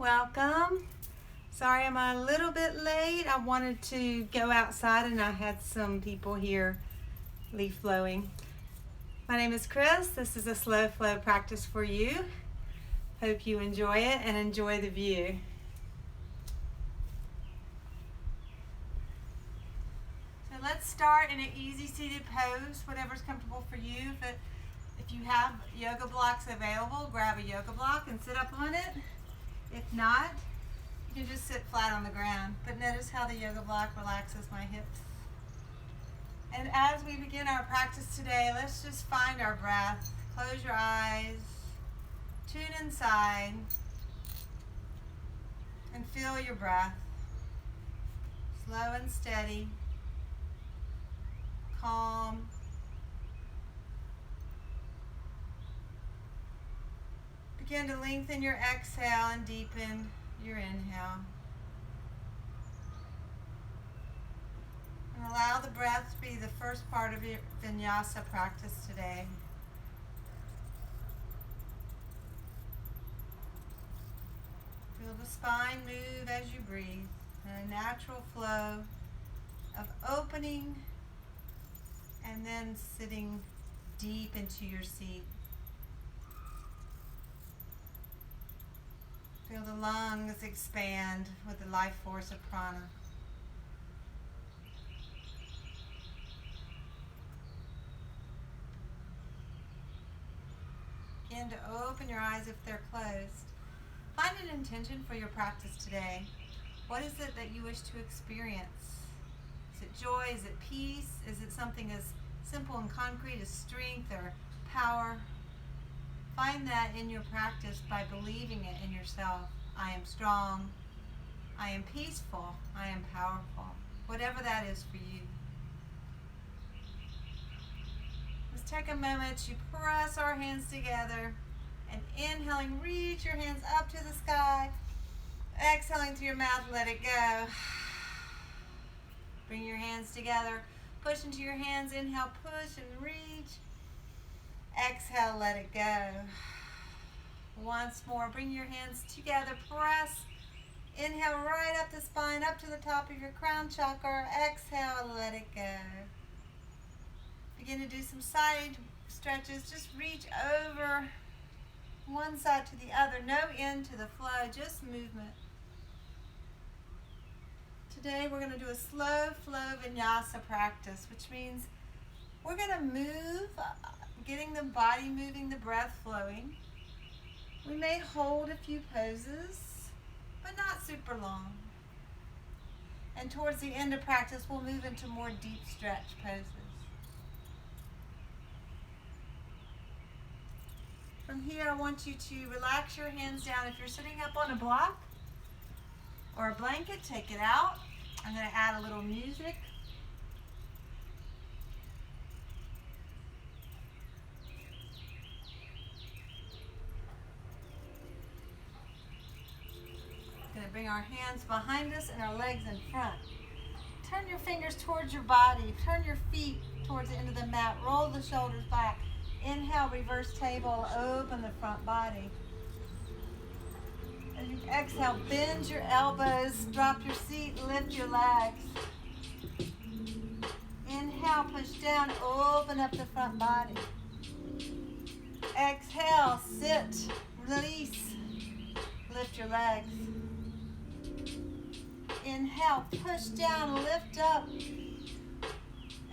Welcome. Sorry I'm a little bit late. I wanted to go outside and I had some people here leaf blowing. My name is Chris. This is a slow flow practice for you. Hope you enjoy it and enjoy the view. So let's start in an easy seated pose, whatever's comfortable for you. If you have yoga blocks available, grab a yoga block and sit up on it. If not, you can just sit flat on the ground. But notice how the yoga block relaxes my hips. And as we begin our practice today, let's just find our breath. Close your eyes, tune inside, and feel your breath. Slow and steady, calm. Begin to lengthen your exhale and deepen your inhale. And allow the breath to be the first part of your Vinyasa practice today. Feel the spine move as you breathe, and a natural flow of opening and then sitting deep into your seat. Feel the lungs expand with the life force of prana. Begin to open your eyes if they're closed. Find an intention for your practice today. What is it that you wish to experience? Is it joy? Is it peace? Is it something as simple and concrete as strength or power? Find that in your practice by believing it in yourself. I am strong. I am peaceful. I am powerful. Whatever that is for you. Let's take a moment to press our hands together and inhaling, reach your hands up to the sky. Exhaling through your mouth, let it go. Bring your hands together. Push into your hands. Inhale, push and reach. Exhale, let it go. Once more, bring your hands together, press. Inhale right up the spine, up to the top of your crown chakra. Exhale, let it go. Begin to do some side stretches. Just reach over one side to the other. No end to the flow, just movement. Today we're going to do a slow flow Vinyasa practice, which means we're going to move, getting the body moving, the breath flowing. We may hold a few poses, but not super long. And towards the end of practice, we'll move into more deep stretch poses. From here, I want you to relax your hands down. If you're sitting up on a block or a blanket, take it out. I'm going to add a little music. Going to bring our hands behind us and our legs in front. Turn your fingers towards your body. Turn your feet towards the end of the mat. Roll the shoulders back. Inhale, reverse table. Open the front body. As you exhale, bend your elbows. Drop your seat. Lift your legs. Inhale, push down. Open up the front body. Exhale, sit. Release. Lift your legs. Inhale, push down, lift up.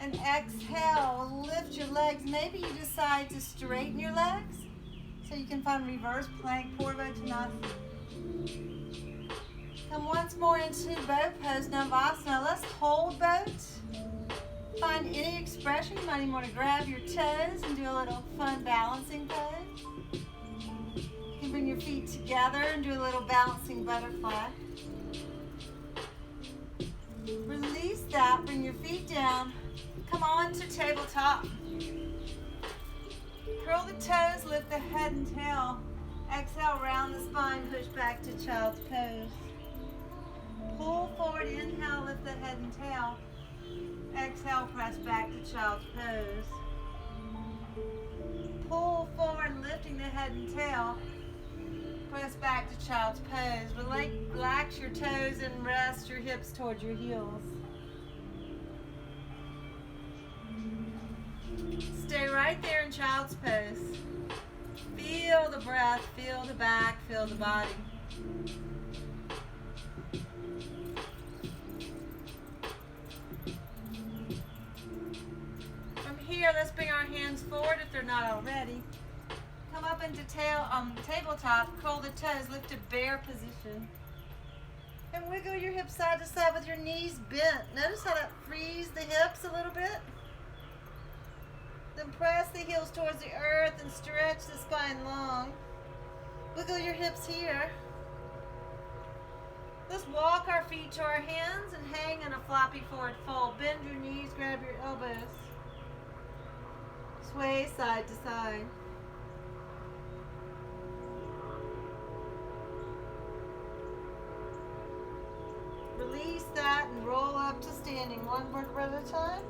And exhale, lift your legs. Maybe you decide to straighten your legs so you can find reverse plank, Purvottanasana. Come once more into boat pose, Navasana. Let's hold boat. Find any expression. You might even want to grab your toes and do a little fun balancing pose. You can bring your feet together and do a little balancing butterfly. Release that, bring your feet down. Come on to tabletop. Curl the toes, lift the head and tail. Exhale, round the spine, push back to child's pose. Pull forward, inhale, lift the head and tail. Exhale, press back to child's pose. Pull forward, lifting the head and tail. Press back to child's pose. Relax your toes and rest your hips towards your heels. Stay right there in child's pose. Feel the breath, feel the back, feel the body. From here, let's bring our hands forward if they're not already. Come up into tabletop, curl the toes, lift to bear position. And wiggle your hips side to side with your knees bent. Notice how that frees the hips a little bit. Then press the heels towards the earth and stretch the spine long. Wiggle your hips here. Let's walk our feet to our hands and hang in a floppy forward fold. Bend your knees, grab your elbows. Sway side to side. Release that and roll up to standing, one vertebra at a time.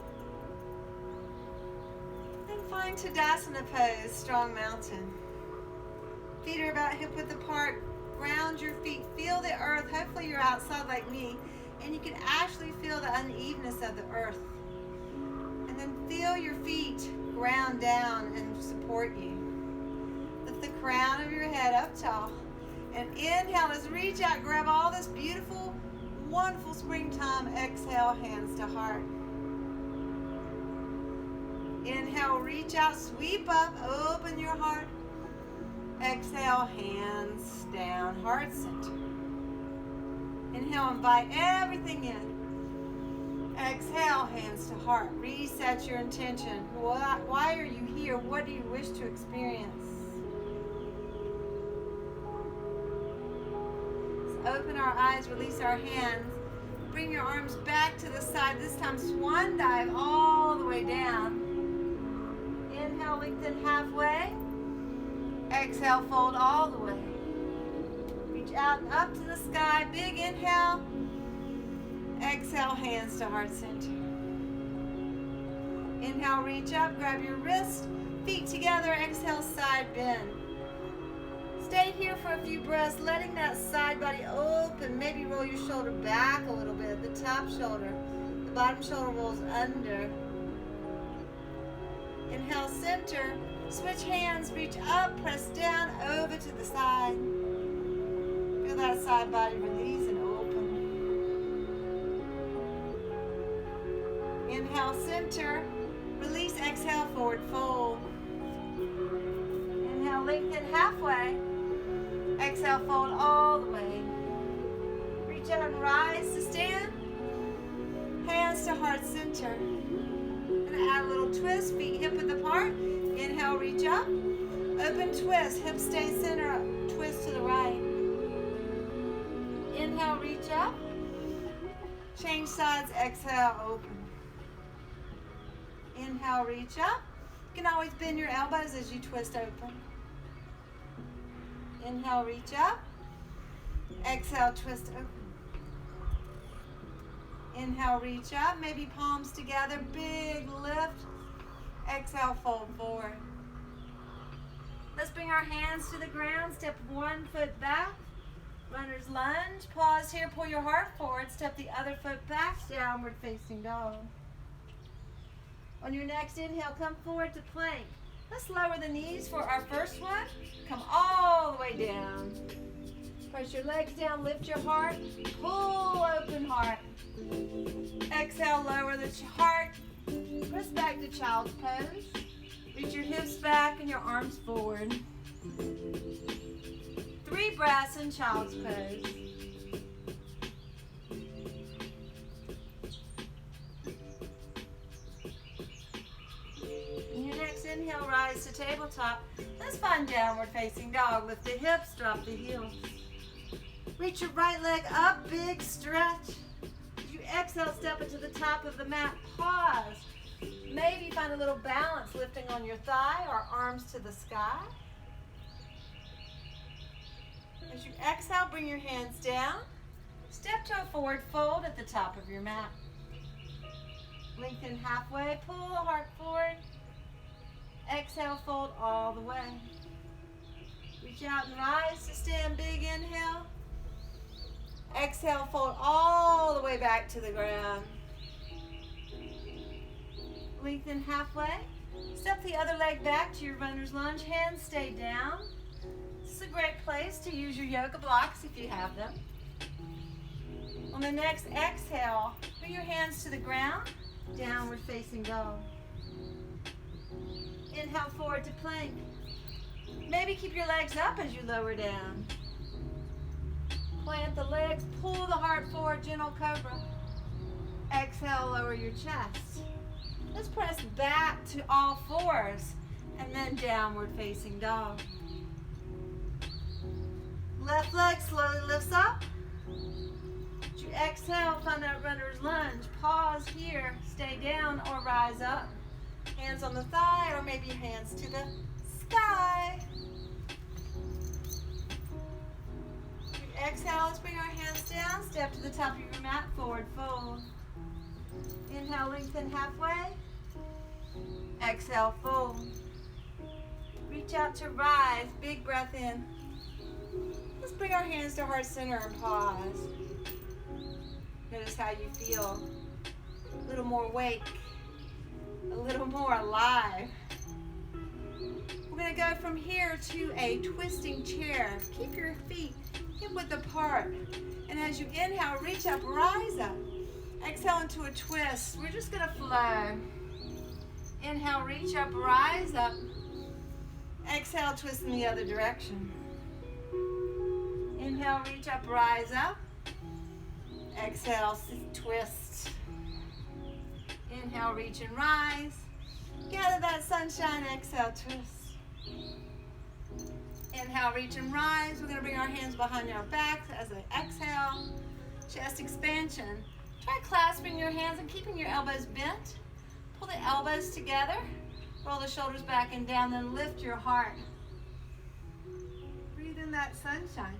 Then find Tadasana pose, strong mountain. Feet are about hip width apart. Ground your feet. Feel the earth. Hopefully you're outside like me, and you can actually feel the unevenness of the earth. And then feel your feet ground down and support you. Lift the crown of your head up tall. And inhale, let's reach out, grab all this beautiful, wonderful springtime. Exhale, hands to heart. Inhale, reach out, sweep up, open your heart. Exhale, hands down, heart center. Inhale, invite everything in. Exhale, hands to heart. Reset your intention. Why are you here? What do you wish to experience? Let's open our eyes, release our hands. Bring your arms back to the side. This time, swan dive all the way down. Inhale, lengthen halfway. Exhale, fold all the way. Reach out and up to the sky. Big inhale. Exhale, hands to heart center. Inhale, reach up, grab your wrist, feet together. Exhale, side bend. Stay here for a few breaths, letting that side body open. Maybe roll your shoulder back a little bit. The top shoulder, the bottom shoulder rolls under. Inhale, center. Switch hands, reach up, press down, over to the side. Feel that side body release and open. Inhale, center. Release, exhale, forward fold. Inhale, lengthen halfway. Exhale, fold all the way. Reach out and rise to stand. Hands to heart center. And add a little twist, feet hip width apart. Inhale, reach up. Open twist, hips stay center, twist to the right. Inhale, reach up. Change sides, exhale, open. Inhale, reach up. You can always bend your elbows as you twist open. Inhale, reach up. Exhale, twist open. Inhale, reach up. Maybe palms together, big lift. Exhale, fold forward. Let's bring our hands to the ground. Step one foot back. Runner's lunge. Pause here. Pull your heart forward. Step the other foot back. Downward facing dog. On your next inhale, come forward to plank. Let's lower the knees for our first one. Come all the way down. Press your legs down. Lift your heart. Pull open heart. Exhale, lower the heart. Press back to child's pose. Reach your hips back and your arms forward. 3 breaths in child's pose. In your next inhale, rise to tabletop. Let's find downward facing dog. Lift the hips, drop the heels. Reach your right leg up, big stretch. As you exhale, step into the top of the mat. Pause. Maybe find a little balance lifting on your thigh or arms to the sky. As you exhale, bring your hands down. Step to a forward fold at the top of your mat. Lengthen halfway, pull the heart forward. Exhale, fold all the way. Reach out and rise to stand. Big inhale. Exhale, fold all the way back to the ground. Lengthen halfway. Step the other leg back to your runner's lunge. Hands stay down. This is a great place to use your yoga blocks if you have them. On the next exhale, bring your hands to the ground. Downward facing dog. Inhale forward to plank. Maybe keep your legs up as you lower down. Plant the legs, pull the heart forward, gentle cobra. Exhale, lower your chest. Let's press back to all fours and then downward facing dog. Left leg slowly lifts up. As you exhale, find that runner's lunge. Pause here, stay down or rise up. Hands on the thigh or maybe hands to the sky. Exhale, let's bring our hands down. Step to the top of your mat, forward fold. Inhale, lengthen halfway. Exhale, fold. Reach out to rise, big breath in. Let's bring our hands to heart center and pause. Notice how you feel. A little more awake, a little more alive. We're going to go from here to a twisting chair. Keep your feet hip width apart. And as you inhale, reach up, rise up. Exhale into a twist. We're just going to flow. Inhale, reach up, rise up. Exhale, twist in the other direction. Inhale, reach up, rise up. Exhale, twist. Inhale, reach and rise. Gather that sunshine, exhale, twist. Inhale, reach and rise. We're going to bring our hands behind our backs as I exhale. Chest expansion. Try clasping your hands and keeping your elbows bent. Pull the elbows together. Roll the shoulders back and down, then lift your heart. Breathe in that sunshine.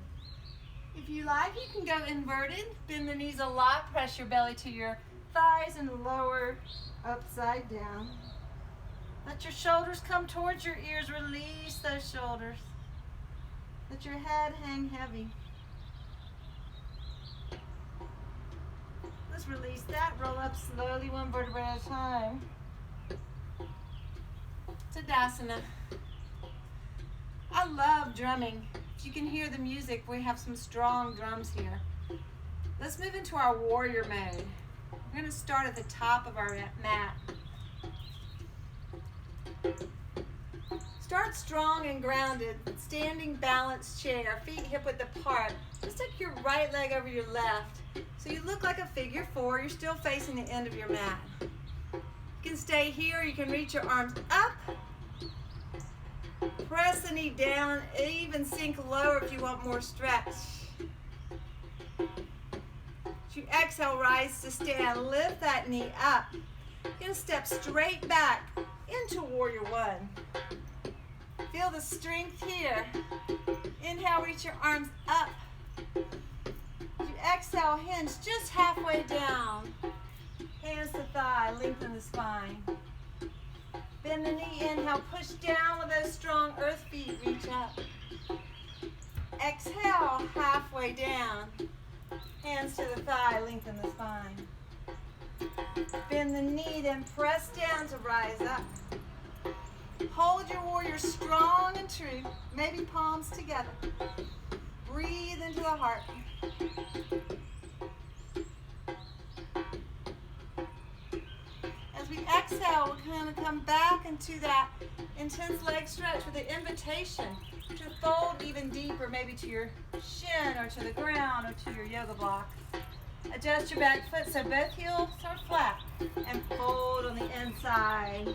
If you like, you can go inverted. Bend the knees a lot. Press your belly to your thighs and lower upside down. Let your shoulders come towards your ears. Release those shoulders. Let your head hang heavy. Let's release that. Roll up slowly, one vertebrae at a time. Tadasana. I love drumming. If you can hear the music, we have some strong drums here. Let's move into our warrior mode. We're going to start at the top of our mat. Start strong and grounded. Standing balanced chair, feet hip width apart. Just take your right leg over your left. So you look like a figure four. You're still facing the end of your mat. You can stay here. You can reach your arms up. Press the knee down. Even sink lower if you want more stretch. As you exhale, rise to stand. Lift that knee up. You're going to step straight back into warrior one. Feel the strength here. Inhale, reach your arms up. As you exhale, hinge just halfway down. Hands to thigh, lengthen the spine. Bend the knee, inhale, push down with those strong earth feet, reach up. Exhale, halfway down. Hands to the thigh, lengthen the spine. Bend the knee, then press down to rise up. Hold your warrior strong and true, maybe palms together. Breathe into the heart. As we exhale, we're going to come back into that intense leg stretch with the invitation to fold even deeper, maybe to your shin or to the ground or to your yoga block. Adjust your back foot so both heels are flat and fold on the inside.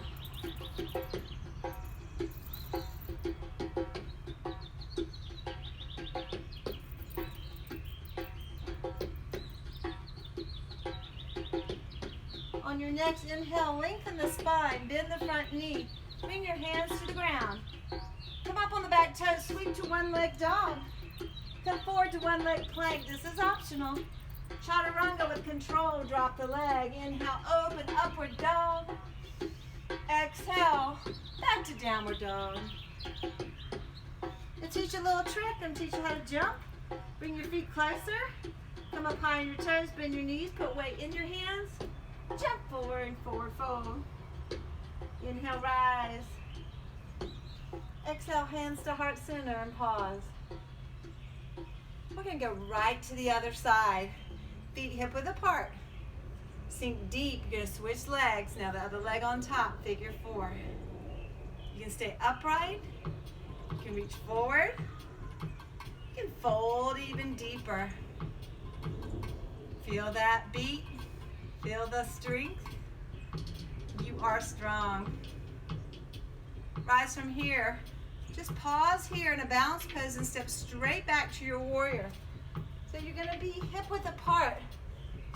On your next inhale, lengthen the spine, bend the front knee, bring your hands to the ground. Come up on the back toes, sweep to one leg dog. Come forward to one leg plank. This is optional. Chaturanga with control, drop the leg. Inhale, open, upward dog. Exhale, back to downward dog. To teach you a little trick, I'm going to teach you how to jump. Bring your feet closer. Come up high on your toes, bend your knees, put weight in your hands. Jump forward, forward fold. Inhale, rise. Exhale, hands to heart center and pause. We're going to go right to the other side. Feet hip width apart. Sink deep. You're going to switch legs. Now the other leg on top, figure four. You can stay upright. You can reach forward. You can fold even deeper. Feel that beat. Feel the strength. You are strong. Rise from here. Just pause here in a balance pose and step straight back to your warrior. So you're going to be hip width apart.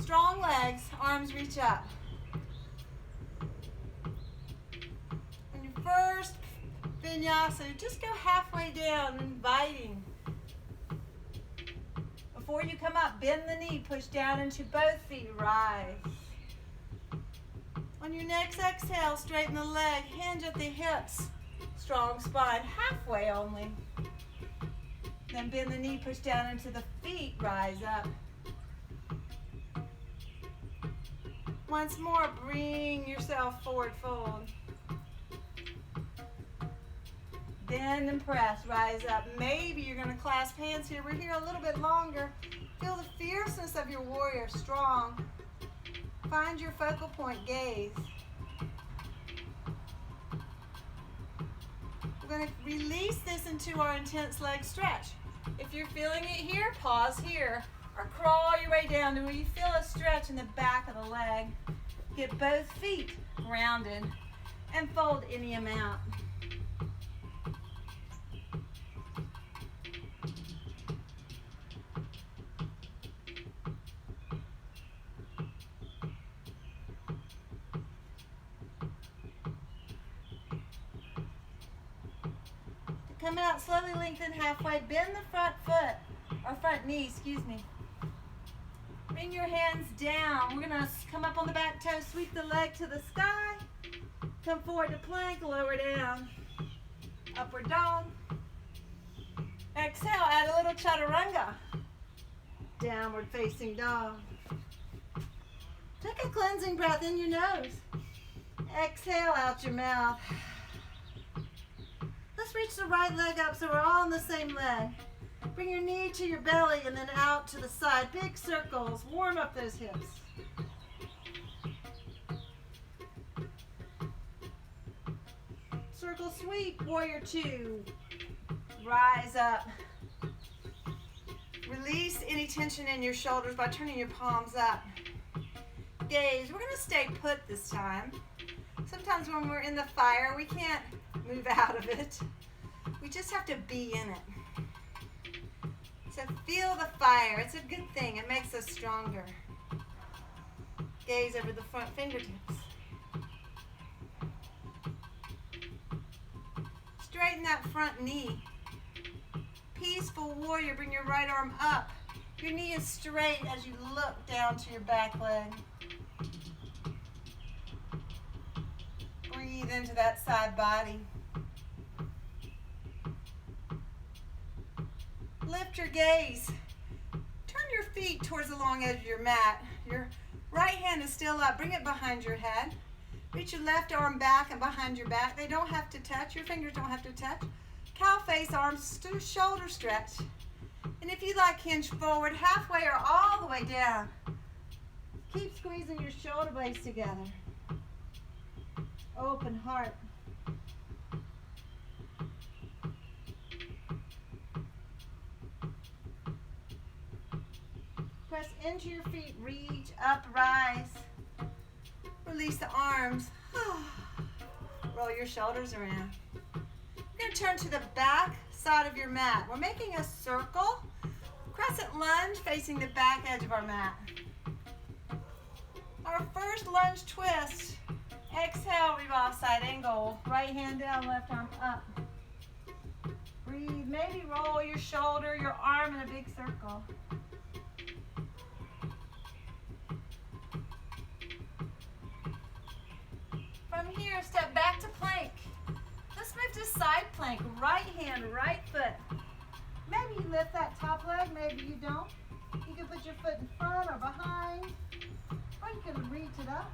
Strong legs, arms reach up. On your first Vinyasa, just go halfway down, inviting. Before you come up, bend the knee, push down into both feet, rise. On your next exhale, straighten the leg, hinge at the hips. Strong spine, halfway only. Then bend the knee, push down into the feet, rise up. Once more, bring yourself forward, fold. Bend and press, rise up. Maybe you're going to clasp hands here. We're here a little bit longer. Feel the fierceness of your warrior, strong. Find your focal point, gaze. We're going to release this into our intense leg stretch. If you're feeling it here, pause here. Or crawl your way down to where you feel a stretch in the back of the leg. Get both feet rounded and fold any amount. Come out, slowly lengthen halfway, bend the front foot, or front knee, excuse me. Bring your hands down. We're going to come up on the back toe, sweep the leg to the sky. Come forward to plank, lower down. Upward dog. Exhale, add a little chaturanga. Downward facing dog. Take a cleansing breath in your nose. Exhale out your mouth. Let's reach the right leg up so we're all on the same leg. Bring your knee to your belly and then out to the side. Big circles. Warm up those hips. Circle sweep, warrior two. Rise up. Release any tension in your shoulders by turning your palms up. Gaze. We're going to stay put this time. Sometimes when we're in the fire, we can't move out of it. We just have to be in it. So feel the fire. It's a good thing. It makes us stronger. Gaze over the front fingertips. Straighten that front knee. Peaceful warrior. Bring your right arm up. Your knee is straight as you look down to your back leg. Breathe into that side body. Lift your gaze. Turn your feet towards the long edge of your mat. Your right hand is still up. Bring it behind your head. Reach your left arm back and behind your back. They don't have to touch. Your fingers don't have to touch. Cow face, arms to shoulder stretch. And if you like, hinge forward halfway or all the way down. Keep squeezing your shoulder blades together. Open heart. Press into your feet, reach up, rise. Release the arms. Roll your shoulders around. You're going to turn to the back side of your mat. We're making a circle, crescent lunge facing the back edge of our mat. Our first lunge twist. Exhale, revolve side angle. Right hand down, left arm up. Breathe. Maybe roll your shoulder, your arm in a big circle. From here, step back to plank. This move to side plank. Right hand, right foot. Maybe you lift that top leg, maybe you don't. You can put your foot in front or behind, or you can reach it up.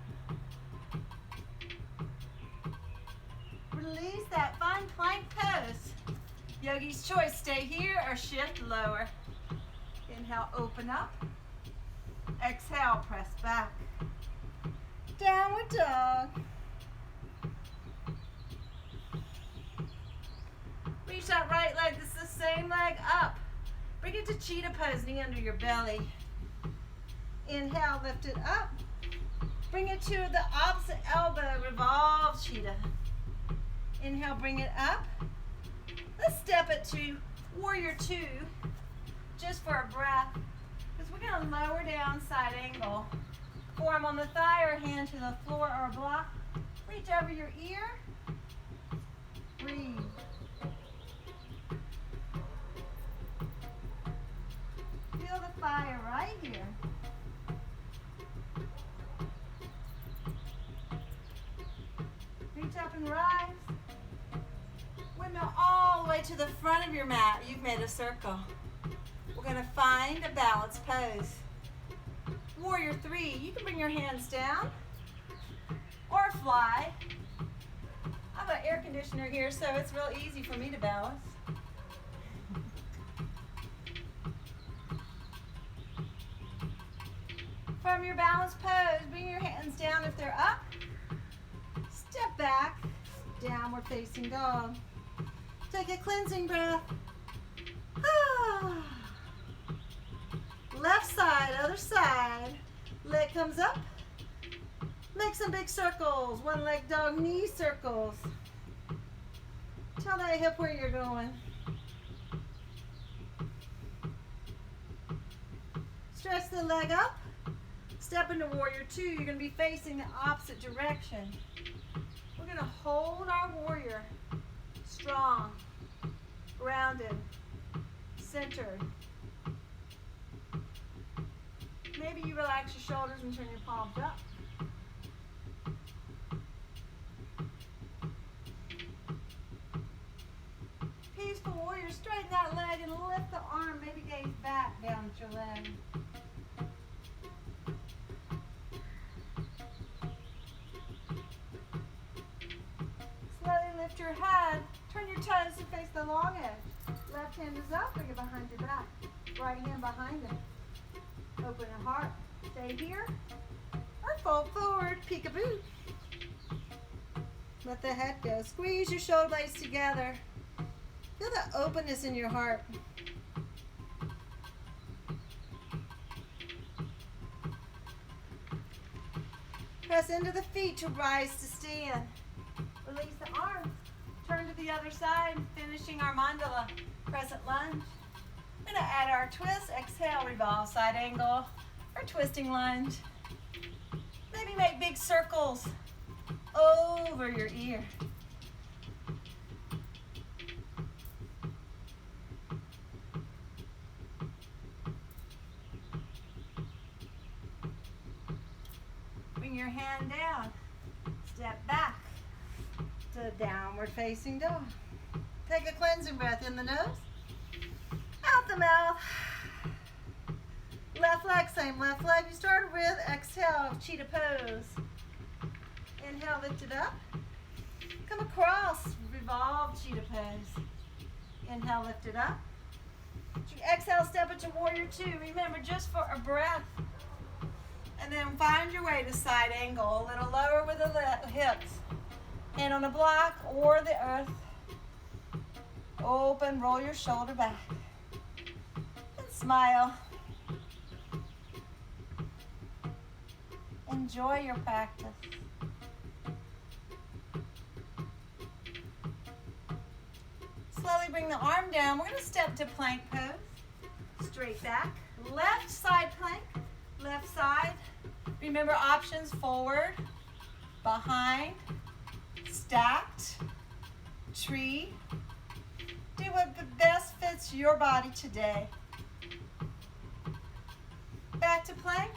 Release that fun plank pose. Yogi's choice, stay here or shift lower. Inhale, open up. Exhale, press back. Downward dog. Reach that right leg, this is the same leg up. Bring it to cheetah pose, knee under your belly. Inhale, lift it up. Bring it to the opposite elbow, revolve cheetah. Inhale, bring it up. Let's step it to warrior two, just for a breath, because we're going to lower down side angle. Forearm on the thigh or hand to the floor or block. Reach over your ear. Breathe. Feel the fire right here. Reach up and rise. Windmill all the way to the front of your mat. You've made a circle. We're going to find a balanced pose. Warrior three, you can bring your hands down or fly. I have an air conditioner here, so it's real easy for me to balance. From your balanced pose, bring your hands down if they're up. Step back, downward facing dog. Take a cleansing breath. Left side, other side. Leg comes up. Make some big circles. One leg dog, knee circles. Tell that hip where you're going. Stretch the leg up. Step into warrior two. You're going to be facing the opposite direction. We're going to hold our warrior strong, grounded, centered. Maybe you relax your shoulders and turn your palms up. Peaceful warrior, straighten that leg and lift the arm. Maybe gaze back down at your leg. Slowly lift your head. Turn your toes to face the long edge. Left hand is up, bring it behind your back. Right hand behind it. Open your heart. Stay here. Or fold forward. Peekaboo. Let the head go. Squeeze your shoulder blades together. Feel the openness in your heart. Press into the feet to rise to stand. Release the arms. Turn to the other side, finishing our mandala. Crescent lunge. We're going to add our twist. Exhale, revolve, side angle, or twisting lunge. Maybe make big circles over your ear. Bring your hand down. Step back to downward facing dog. Take a cleansing breath in the nose. Out the mouth. Left leg, same left leg you started with. Exhale, cheetah pose. Inhale, lift it up. Come across, revolve, cheetah pose. Inhale, lift it up. Exhale, step into warrior two. Remember, just for a breath. And then find your way to side angle, a little lower with the hips. Hand on the block or the earth. Open, roll your shoulder back. And smile. Enjoy your practice. Slowly bring the arm down. We're going to step to plank pose. Straight back. Left side plank. Left side. Remember options: forward, behind, stacked, tree. Do what best fits your body today. Back to plank.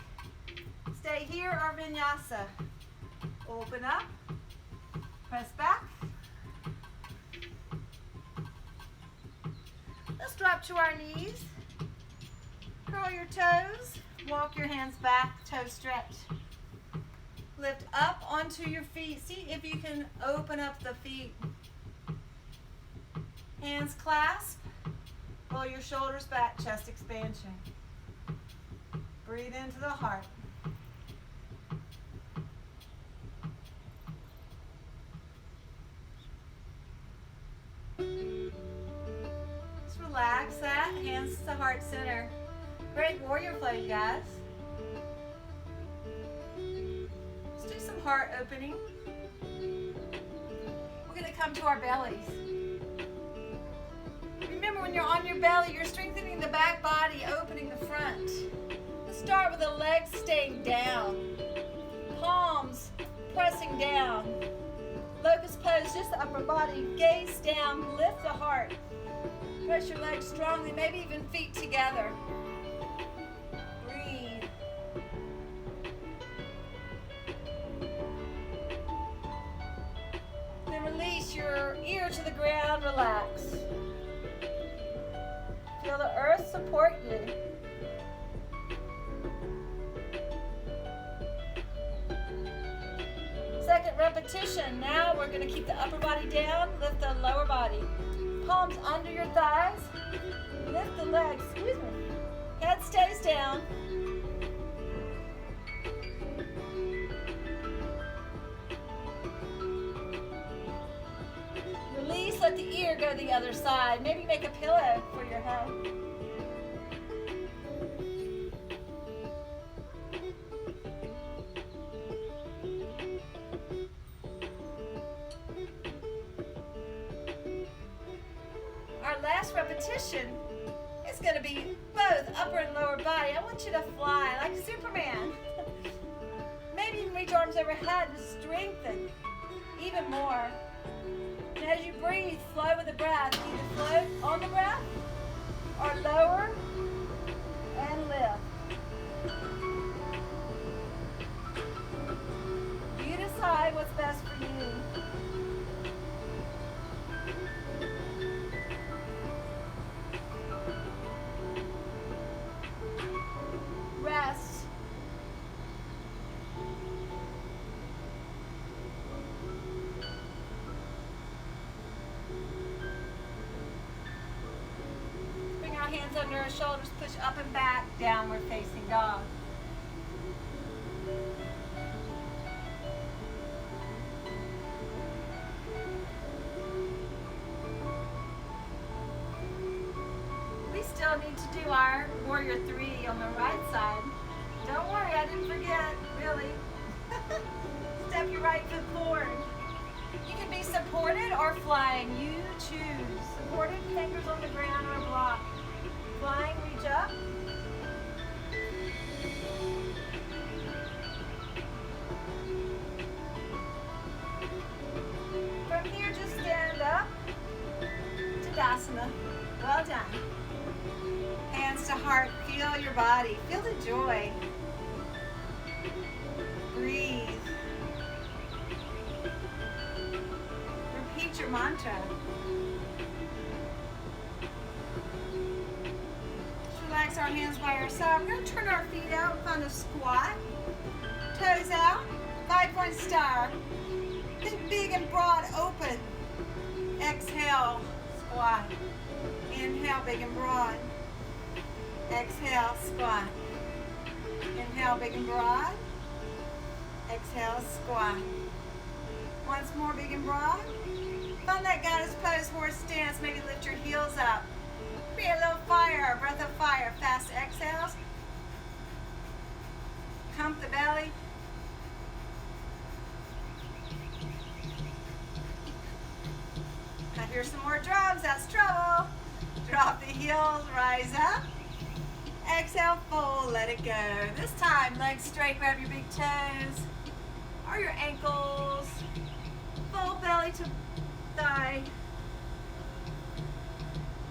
Stay here or vinyasa. Open up. Press back. drop to our knees. Curl your toes. Walk your hands back, toes stretch. Lift up onto your feet. See if you can open up the feet. Hands clasp. Roll your shoulders back, chest expansion. Breathe into the heart. Just relax that. Hands to heart center. Great warrior flow, you guys. Let's do some heart opening. We're going to come to our bellies. Remember, when you're on your belly, you're strengthening the back body, opening the front. Let's start with the legs staying down. Palms pressing down. Locust pose, just the upper body. Gaze down, lift the heart. Press your legs strongly, maybe even feet together. Breathe. Then release your ear to the ground, relax. Feel the earth support you. Second repetition. Now we're going to keep the upper body down, lift the lower body. Palms under your thighs. Lift the legs. Excuse me. Head stays down. Release, let the ear go the other side. Maybe make a pillow for your head. Our last repetition is going to be both upper and lower body. I want you to fly like Superman. Maybe even reach arms overhead to strengthen even more. And as you breathe, flow with the breath. Either float on the breath or lower and lift. You decide what's best for you. Rest. Bring our hands under our shoulders, push up and back, downward facing dog. We still need to do our warrior 3 on the right side. Don't worry, I didn't forget, really. Step your right foot forward. You can be supported or flying. You choose. Supported, fingers on the ground or a block. Flying, reach up. From here, just stand up. Tadasana. Well done. Hands to heart. Feel your body. Feel the joy. Breathe. Repeat your mantra. Just relax our hands by our side. We're going to turn our feet out and find a squat. Toes out. 5-point star. Think big and broad, open. Exhale, squat. Inhale, big and broad. Exhale, squat. Inhale, big and broad. Exhale, squat. Once more, big and broad. Find that goddess pose, horse stance. Maybe lift your heels up. Create a little fire, a breath of fire. Fast exhales. Pump the belly. I hear some more drums. That's trouble. Drop the heels, rise up. Exhale, fold, let it go. This time, legs straight, grab your big toes or your ankles. Fold belly to thigh.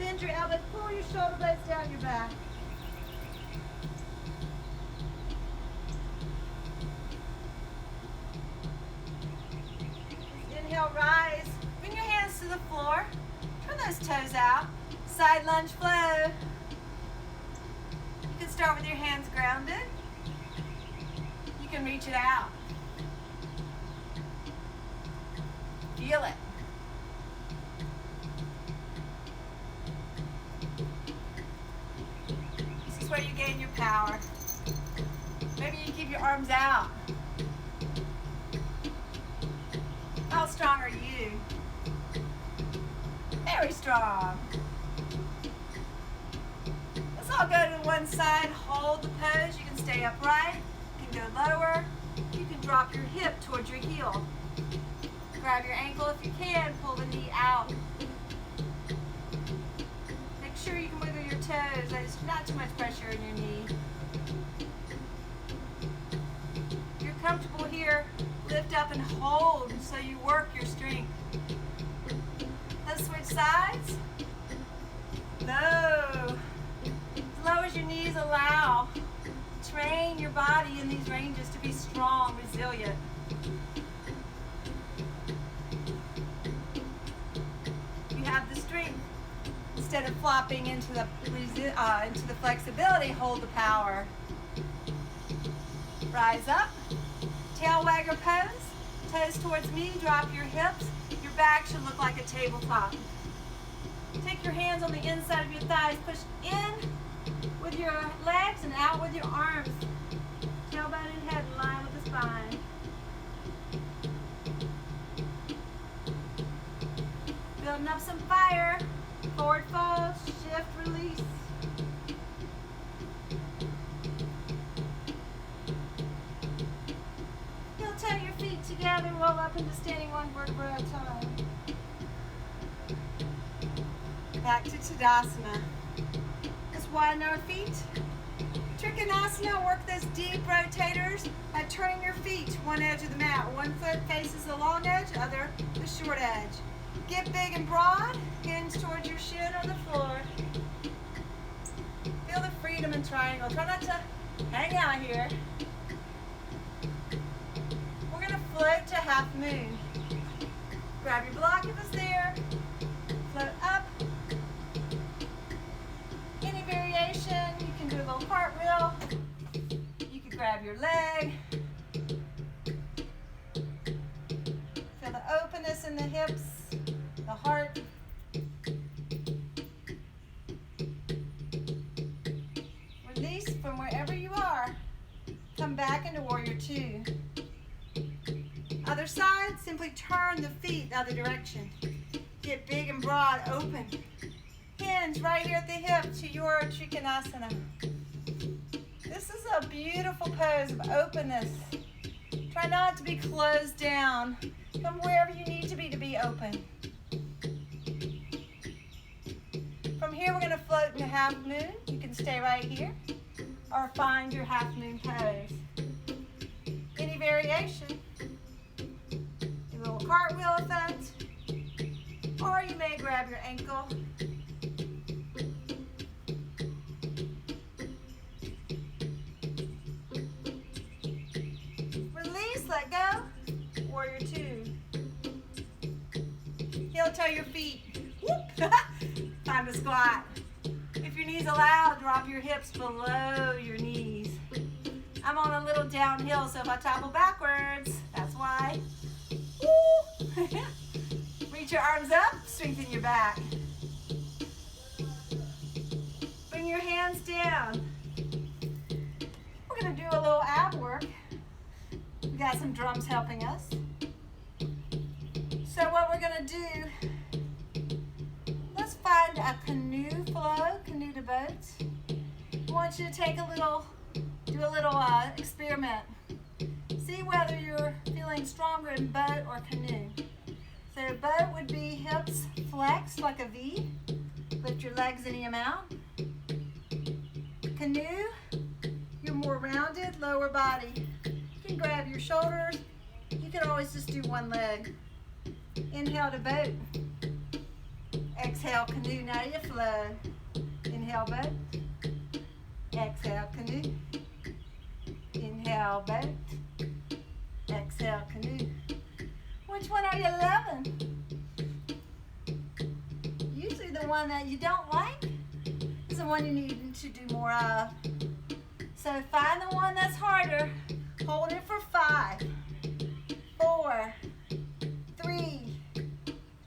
Bend your elbows, pull your shoulder blades down your back. Inhale, rise. Bring your hands to the floor. Turn those toes out. side lunge flow. You can start with your hands grounded. You can reach it out. Feel it. This is where you gain your power. Maybe you keep your arms out. How strong are you? Very strong. Let's all go to one side. Hold the pose. You can stay upright. You can go lower. You can drop your hip towards your heel. Grab your ankle if you can. Pull the knee out. Make sure you can wiggle your toes. There's not too much pressure in your knee. If you're comfortable here, lift up and hold so you work your strength. Let's switch sides. Low. As low as your knees allow. Train your body in these ranges to be strong, resilient. You have the strength. Instead of flopping into the flexibility, hold the power. Rise up. Tail wagger pose. Toes towards me. Drop your hips. Your back should look like a tabletop. Take your hands on the inside of your thighs. Push in with your legs and out with your arms. Tailbone and head in line with the spine. Building up some fire. Forward fold, shift, release. Heel toe your feet together, roll up into standing one vertebra at a time. Back to Tadasana. Let's widen our feet. Trikonasana, work those deep rotators by turning your feet to one edge of the mat. One foot faces the long edge, other the short edge. Get big and broad, hinge towards your shin on the floor. Feel the freedom in triangle. Try not to hang out here. We're going to float to half moon. Grab your block if it's there. Float up. Any variation, you can do a little cartwheel. You can grab your leg. Feel the openness in the hips, the heart. Release from wherever you are. Come back into warrior two. Other side, simply turn the feet the other direction. Get big and broad, open. Hinge right here at the hip to your Trikonasana. This is a beautiful pose of openness. Try not to be closed down. Come wherever you need to be open. From here, we're going to float into half moon. You can stay right here or find your half moon pose. Any variation. A little cartwheel effect. Or you may grab your ankle. Release, let go. Warrior two. Heel toe your feet. Whoop. Time to squat. If your knees allow, drop your hips below your knees. I'm on a little downhill, so if I topple backwards, that's why. Woo. Reach your arms up, strengthen your back. Bring your hands down. We're going to do a little ab work. We got some drums helping us. So what we're going to do, let's find a canoe flow, canoe to boat. I want you to take do a little experiment. See whether you're feeling stronger in boat or canoe. So boat would be hips flexed like a V. Lift your legs any amount. Canoe, you're more rounded, lower body. You can grab your shoulders. You can always just do one leg. Inhale to boat. Exhale, canoe. Now you flow. Inhale, boat. Exhale, canoe. Inhale, boat. Exhale, canoe. Which one are you loving? Usually the one that you don't like is the one you need to do more of. So find the one that's harder. Hold it for 5, 4, 3,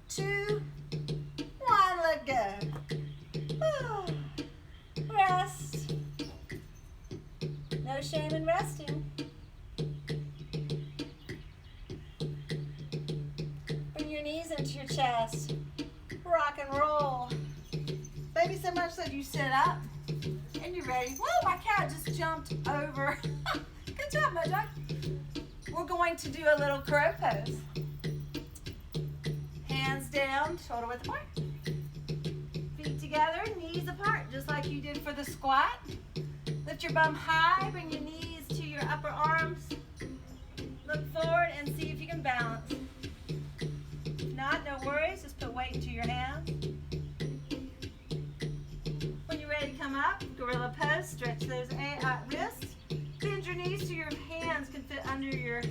2, 1. Let go. Rest. No shame in resting. Bring your knees into your chest. Rock and roll. Maybe so much that you sit up and you're ready. Whoa, my cat just jumped over. Good job, Mojo. We're going to do a little crow pose. Hands down, shoulder width apart. Feet together, knees apart, just like you did for the squat. Lift your bum high, bring your knees to your upper arms. Look forward and see if you can balance. If not, no worries, just put weight into your hands. When you're ready to come up, gorilla pose, stretch those wrists. Bend your knees so your hands can fit under your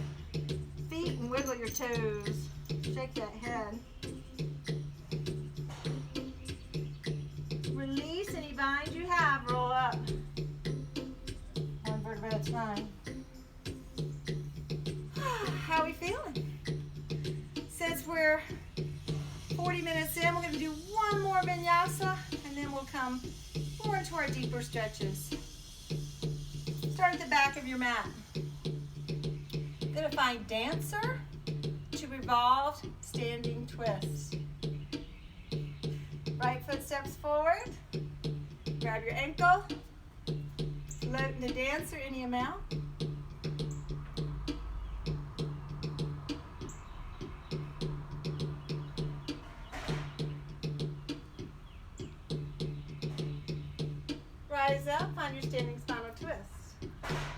feet and wiggle your toes. Shake that head. Release any bind you have, roll up. One vertebra at a time. How are we feeling? Since we're 40 minutes in, we're going to do one more vinyasa, and then we'll come more into our deeper stretches. Start at the back of your mat. Going to find dancer to revolved standing twist. Right foot steps forward. Grab your ankle. Float into dancer any amount. Rise up, find your standing spinal twist.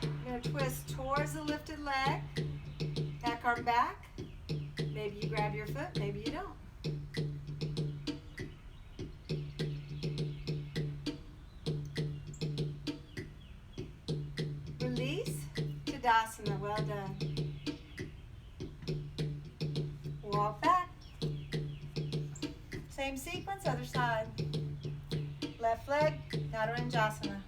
You're going to twist towards the lifted leg. Back arm back. Maybe you grab your foot, maybe you don't. Release, Tadasana, well done. Walk back. Same sequence, other side. Left leg, Chaturangasana.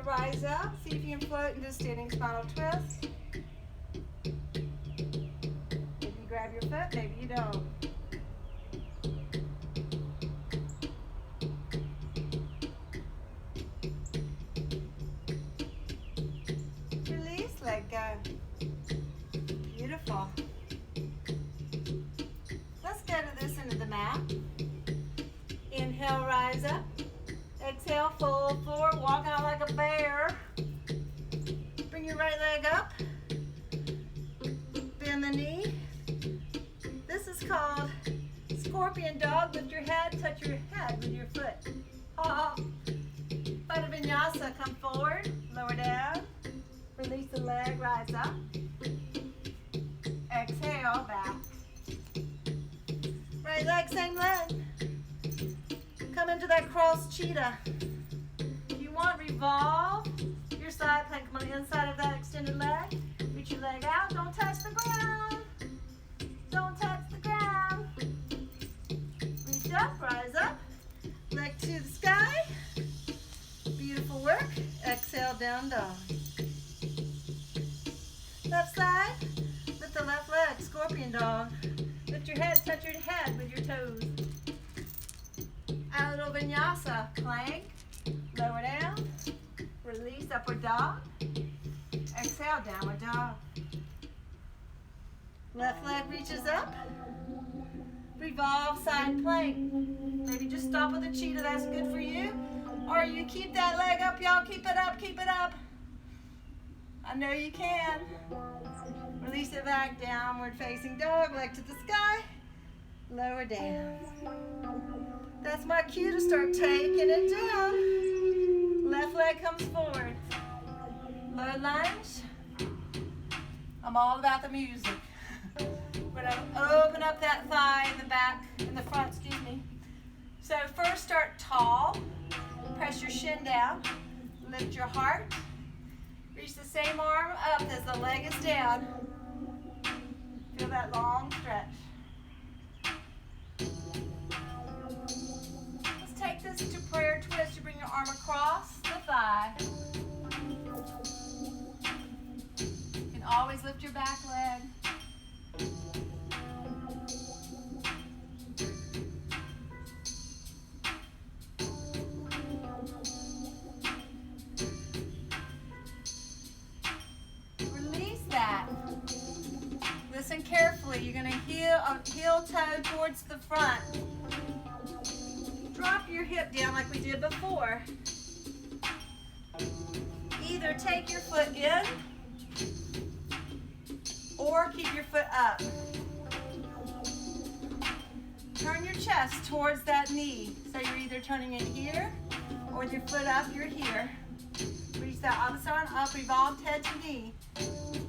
Rise up, see if you can float into standing spinal twist. Maybe you grab your foot, maybe you don't. Release, let go. Beautiful. Let's go to this end of the mat. Inhale, rise up. Exhale, fold forward, walk out like a bear. Bring your right leg up. Bend the knee. This is called scorpion dog. Lift your head, touch your head with your foot. Hop. Find a vinyasa, come forward, lower down. Release the leg, rise up. Exhale, back. Right leg, same leg. Come into that cross cheetah. If you want, revolve your side plank. Come on the inside of that extended leg. Reach your leg out. Don't touch the ground. Don't touch the ground. Reach up, rise up. Leg to the sky. Beautiful work. Exhale, down dog. Left side. Lift the left leg. Scorpion dog. Lift your head. Touch your head with your toes. A little vinyasa, plank, lower down, release, upward dog, exhale, downward dog. Left leg reaches up, revolve, side plank. Maybe just stop with a cheetah, that's good for you. Or you keep that leg up, y'all, keep it up, keep it up. I know you can. Release it back, downward facing dog, leg to the sky, lower down. That's my cue to start taking it down. Left leg comes forward. Low lunge. I'm all about the music. We're gonna open up that thigh in the back, in the front, excuse me. So first start tall. Press your shin down. Lift your heart. Reach the same arm up as the leg is down. Feel that long stretch. Let's take this to prayer twist. You bring your arm across the thigh. You can always lift your back leg. Release that. Listen carefully. You're going to heel toe towards the front. Drop your hip down like we did before. Either take your foot in or keep your foot up. Turn your chest towards that knee. So you're either turning it here or with your foot up, you're here. Reach that opposite arm up, revolve head to knee.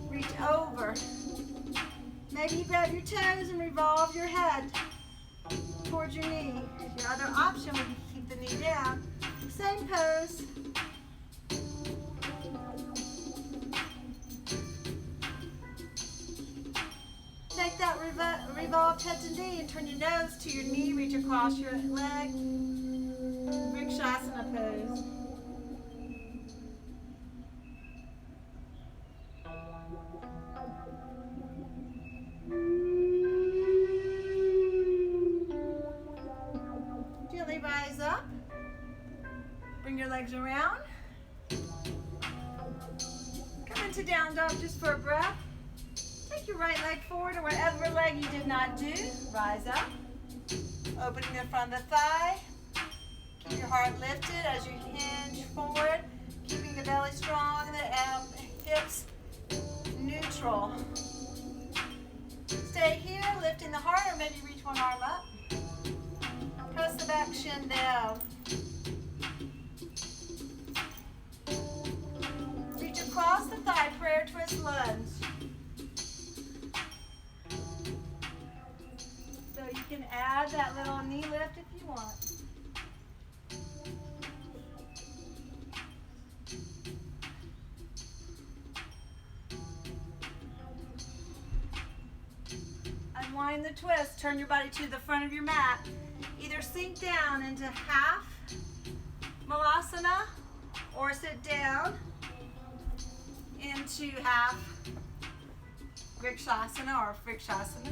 Reach over. Maybe you grab your toes and revolve your head towards your knee. Your other option would be to keep the knee down. Same pose. Take that revolved head to knee and turn your nose to your knee. Reach across your leg. Vinyasa pose. Gently rise up. Bring your legs around. Come into down dog just for a breath. Take your right leg forward or whatever leg you did not do. Rise up. Opening the front of the thigh. Keep your heart lifted as you hinge forward. Keeping the belly strong, the hips neutral. Stay here, lifting the heart, or maybe reach one arm up. Press the back shin down. Reach across the thigh, prayer twist lunge. So you can add that little knee lift if you want. Unwind the twist. Turn your body to the front of your mat. Either sink down into half malasana or sit down into half vrikshasana or vrikshasana.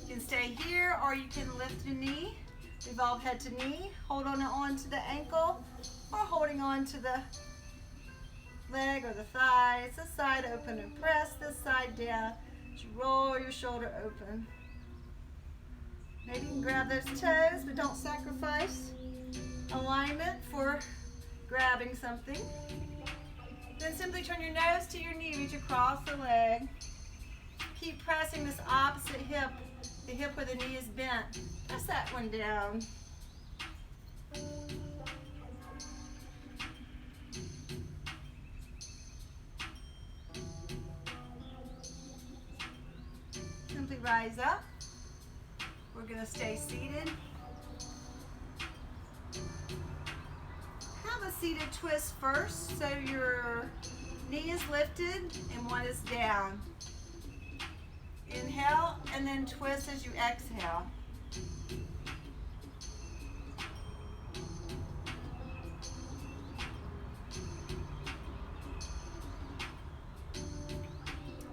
You can stay here or you can lift your knee, revolve head to knee, hold on to the ankle or holding on to the leg or the thigh. It's a side open and press this side down. You roll your shoulder open. Maybe you can grab those toes, but don't sacrifice alignment for grabbing something. Then simply turn your nose to your knee, reach across the leg. Keep pressing this opposite hip, the hip where the knee is bent. Press that one down. Simply rise up. We're going to stay seated. Have a seated twist first, so your knee is lifted and one is down. Inhale and then twist as you exhale.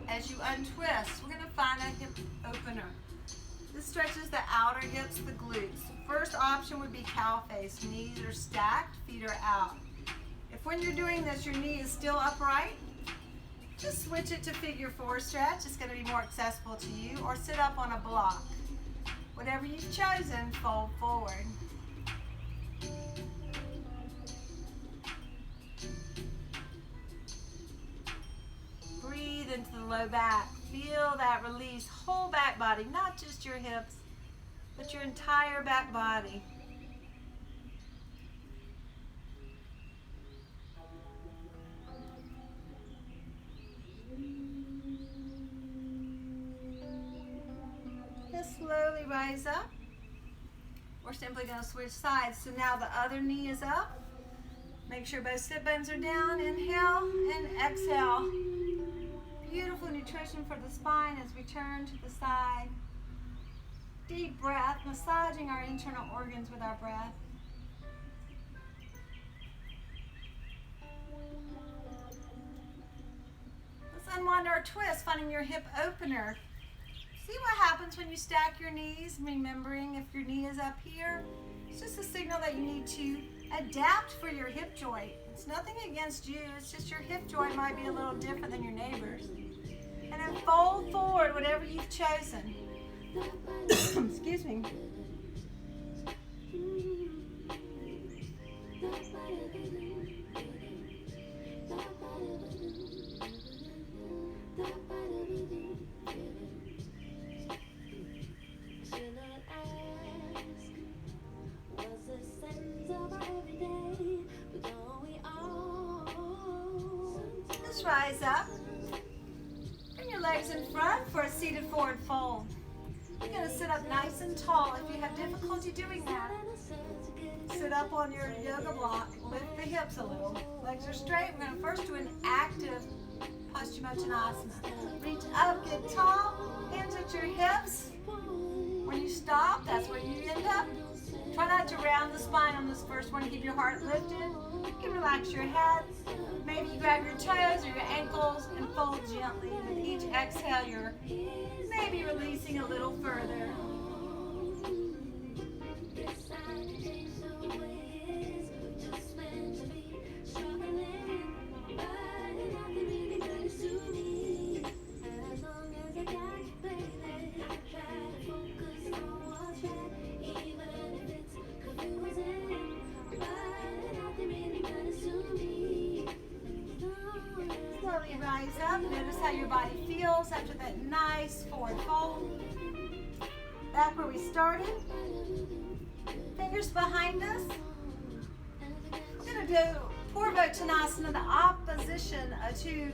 As you untwist, we're going to find a hip opener. This stretches the outer hips, the glutes. First option would be cow face. Knees are stacked, feet are out. If when you're doing this, your knee is still upright, just switch it to figure four stretch. It's going to be more accessible to you, or sit up on a block. Whatever you've chosen, fold forward. Breathe into the low back. Feel that release. Whole back body, not just your hips, but your entire back body. Just slowly rise up. we're simply going to switch sides. So now the other knee is up. Make sure both sit bones are down. Inhale and exhale. Beautiful nutrition for the spine as we turn to the side. Deep breath, massaging our internal organs with our breath. Let's unwind our twist, finding your hip opener. See what happens when you stack your knees, remembering if your knee is up here. It's just a signal that you need to adapt for your hip joint. It's nothing against you, it's just your hip joint might be a little different than your neighbor's. And then fold forward whatever you've chosen. Excuse me. Just rise up. Bring your legs in front for a seated forward fold. You're going to sit up nice and tall. If you have difficulty doing that, sit up on your yoga block. Lift the hips a little. Legs are straight. We're going to first do an active Paschimottanasana. Reach up, get tall, hands at your hips. When you stop, that's where you end up. Try not to round the spine on this first one. Keep your heart lifted. You can relax your head. Maybe you grab your toes or your ankles and fold gently. With each exhale, you're maybe releasing a little further. Slowly rise up. Notice how your body feels after that nice forward fold. Back where we started. Fingers behind us. We're going to do Purvottanasana, the opposition to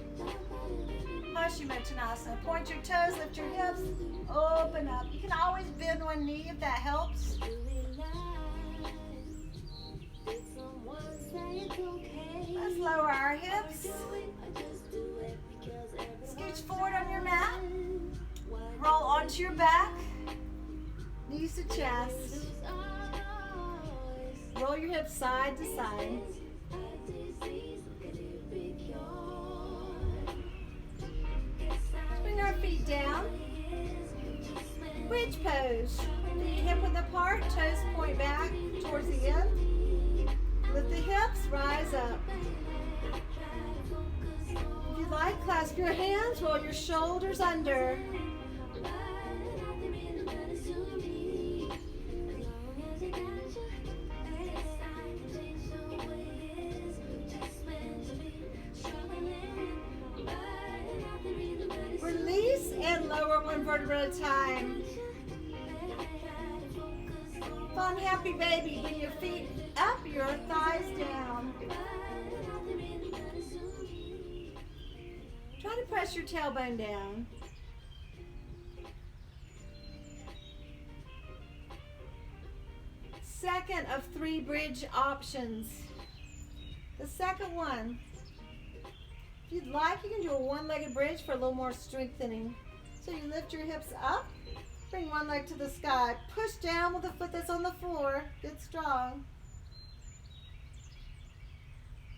Paschimottanasana. Point your toes, lift your hips, open up. You can always bend one knee if that helps. Let's lower our hips. Scooch forward on your mat. Roll onto your back. Knees to chest. Roll your hips side to side. Bring our feet down. Bridge pose. Feet hip width apart, toes point back towards the end. Lift the hips, rise up. If you like, clasp your hands, roll your shoulders under. Release and lower one vertebra at a time. Fun, happy baby. Bring your feet up, your thighs down. Try to press your tailbone down. Second of 3 bridge options. The second one, if you'd like, you can do a one-legged bridge for a little more strengthening. So you lift your hips up, bring one leg to the sky, push down with the foot that's on the floor, get strong.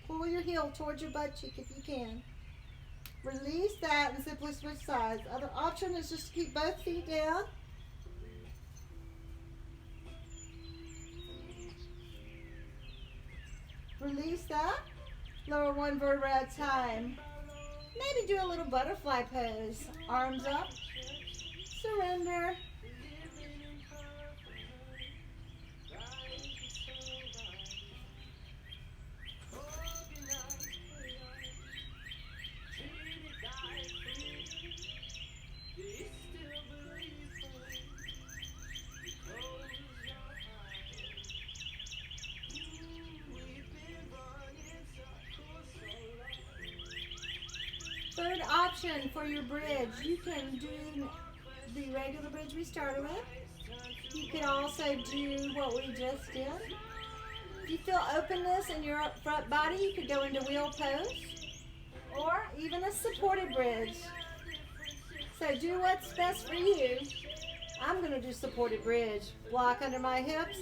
Pull your heel towards your butt cheek if you can. Release that and simply switch sides. Other option is just to keep both feet down. Release that. Lower one vertebra at a time. Maybe do a little butterfly pose. Arms up. Surrender. Third option for your bridge, you can do the regular bridge we started with. You can also do what we just did. If you feel openness in your front body, you could go into wheel pose or even a supported bridge. So do what's best for you. I'm going to do supported bridge. Block under my hips.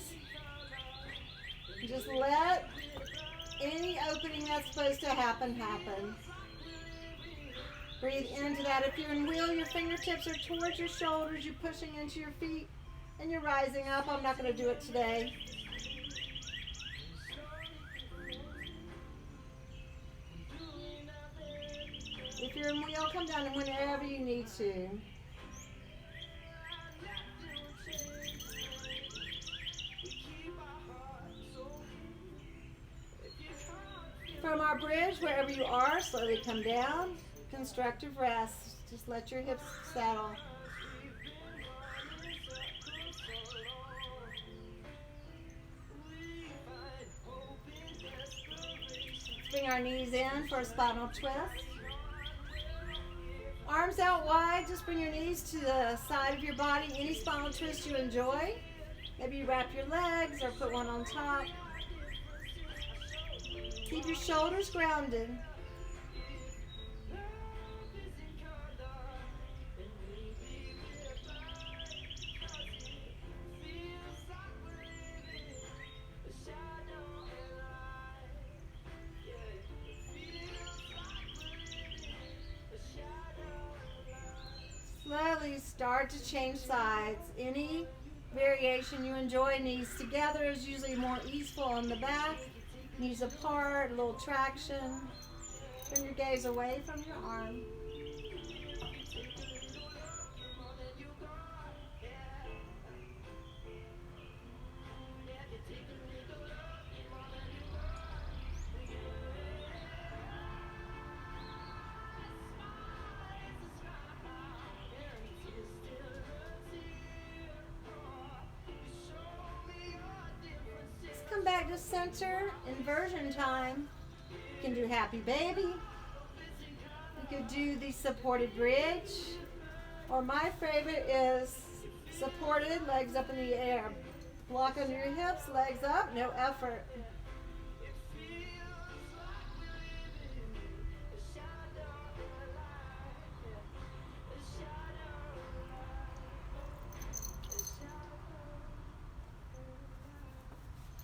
Just let any opening that's supposed to happen, happen. Breathe into that. If you're in wheel, your fingertips are towards your shoulders. You're pushing into your feet and you're rising up. I'm not going to do it today. If you're in wheel, come down and whenever you need to. From our bridge, wherever you are, slowly come down. Constructive rest. Just let your hips settle. Bring our knees in for a spinal twist. Arms out wide. Just bring your knees to the side of your body. Any spinal twist you enjoy. Maybe you wrap your legs or put one on top. Keep your shoulders grounded. Slowly start to change sides. Any variation you enjoy. Knees together is usually more easeful on the back. Knees apart, a little traction. Turn your gaze away from your arm. Come back to center, inversion time. You can do happy baby. You could do the supported bridge. Or my favorite is supported, legs up in the air. Block under your hips, legs up, no effort.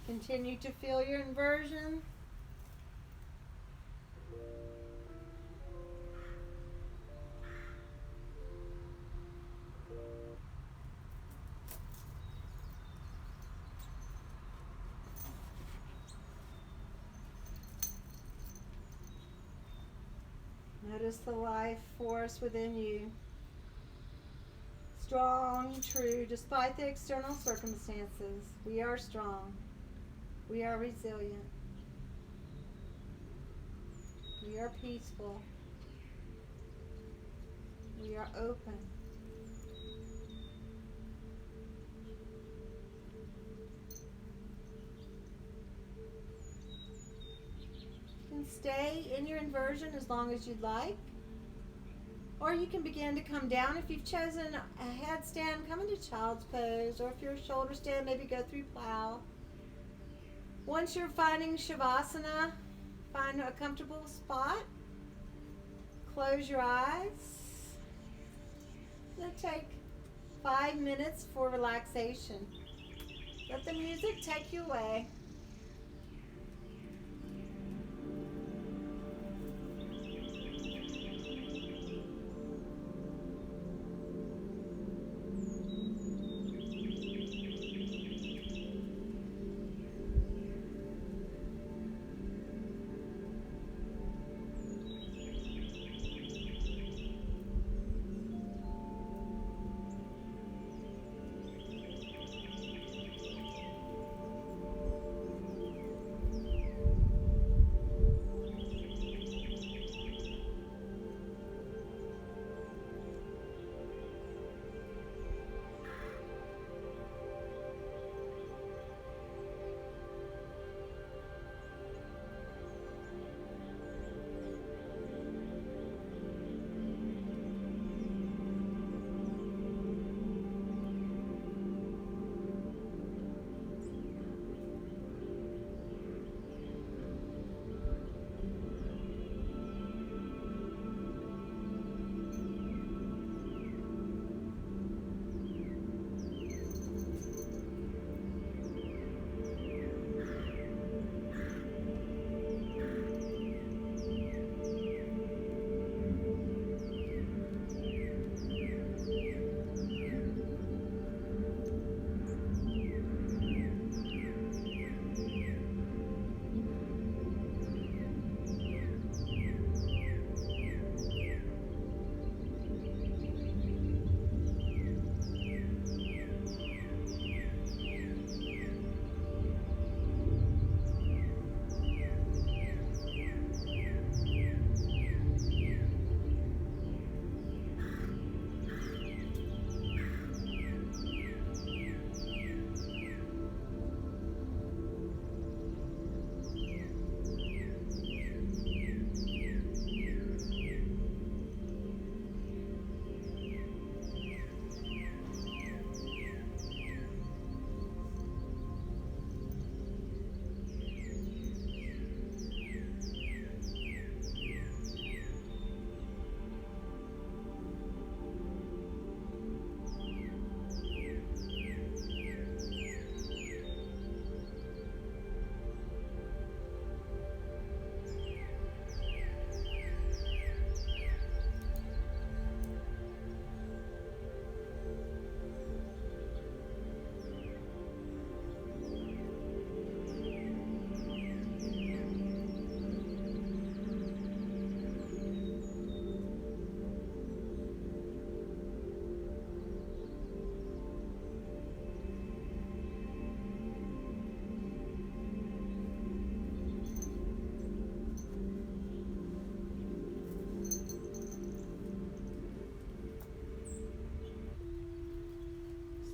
Continue to feel your inversion. Notice the life force within you. Strong, true, despite the external circumstances. We are strong. We are resilient. We are peaceful. We are open. You can stay in your inversion as long as you'd like. Or you can begin to come down. If you've chosen a headstand, come into child's pose. Or if you're a shoulder stand, maybe go through plow. Once you're finding Shavasana, find a comfortable spot. Close your eyes. It'll take 5 minutes for relaxation. Let the music take you away.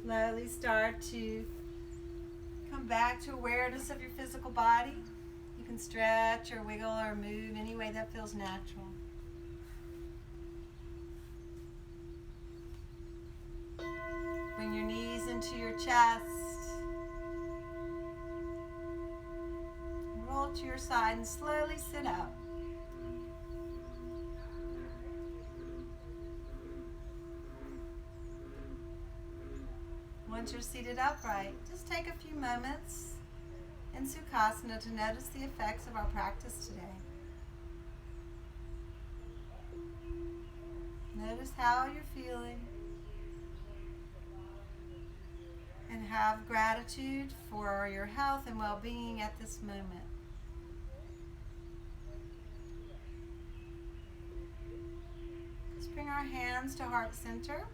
Slowly start to come back to awareness of your physical body. You can stretch or wiggle or move any way that feels natural. Bring your knees into your chest. Roll to your side and slowly sit up. Once you're seated upright, just take a few moments in Sukhasana to notice the effects of our practice today. Notice how you're feeling and have gratitude for your health and well-being at this moment. Let's bring our hands to heart center.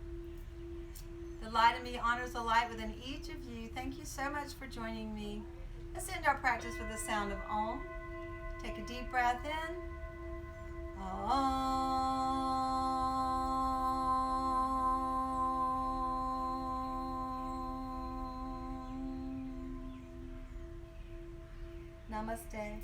The light in me honors the light within each of you. Thank you so much for joining me. Let's end our practice with the sound of Om. Take a deep breath in. Om. Namaste.